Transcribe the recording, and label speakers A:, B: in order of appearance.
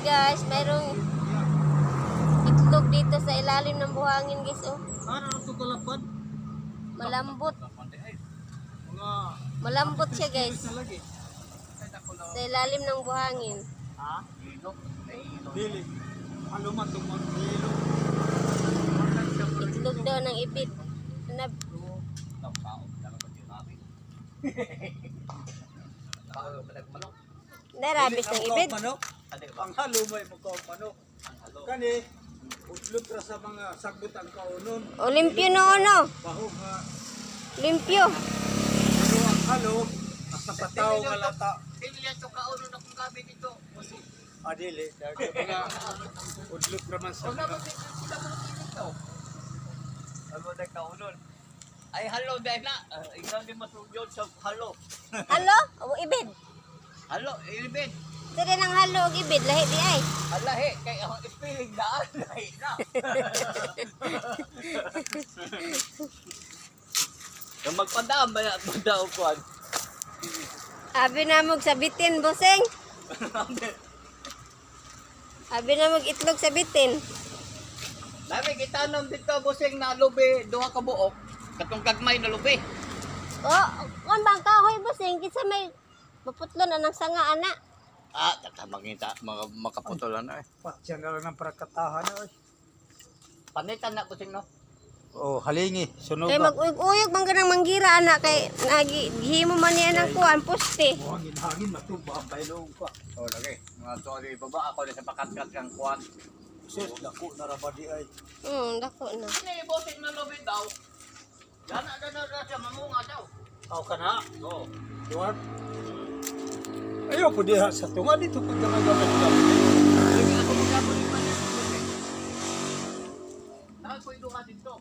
A: guys, mayroong itlog dito sa ilalim ng buhangin guys. Oh,
B: Ano ito kalapad?
A: malambot.
B: Mga
A: Malambot siya guys.
B: na lagi.
A: Sa ilalim ng buhangin.
B: Ha? Dili. Ano man itong mga hilo?
A: Itlog daw ng ibid. Hanap. Narabis ng ibid.
B: Ang halo may mukhang manok. Kani, udlot ra sa mga sagot ang kaunon.
A: Olimpyo no.
B: Baho nga.
A: Limpyo.
B: Pero ang halo, asa pataw nga lata.
C: Hindi yan ito kaunon akong gabi dito.
B: Adili, dahil mga udlot naman sa mga.
C: Ano na kaunon? Ay, halo dahil na. Ikaw din masugyod sa halo.
A: Halo? O ibid.
C: Halo, ilibid.
A: Sige ng halo o ibid. Lahi di ay.
C: Alahi, kay ang ispiling daan. Lahi na. Yung magpadaan ba yan? Magpadaan ko.
A: Abi na mong sabitin, boseng. Abi na mong itlog sabitin.
C: Dami kita nung dito, busing na lubi, duha ka buok. Katong gagmay na lubi.
A: Oh, kung bang kahoy boseng, kinsa may maputlon na ng sanga ana.
C: Ah, tatamang kita, makaputulan na eh.
B: Patsyan na lang ng prakatahan.
C: Panitan na busing no?
B: Oh, halingi. Sunog
A: Kay mag-uyog man ganang manggira ana kay nagihimo man niya ng kuan poste.
B: hangin matuba ang bailong ka.
C: Oh, lagi. Mga sorry, baba ako na sa pakatkat kang kuwan.
B: Sus, dako na rabadi ay.
A: Dako na.
C: Ini busing na lubi daw. Gana na siya, mamunga daw.
B: Aw ka na.
C: Oo.
B: Duwan. Ayaw po diha sa tunga dito pag nagagamit ka.
C: Saan ko iluha dito?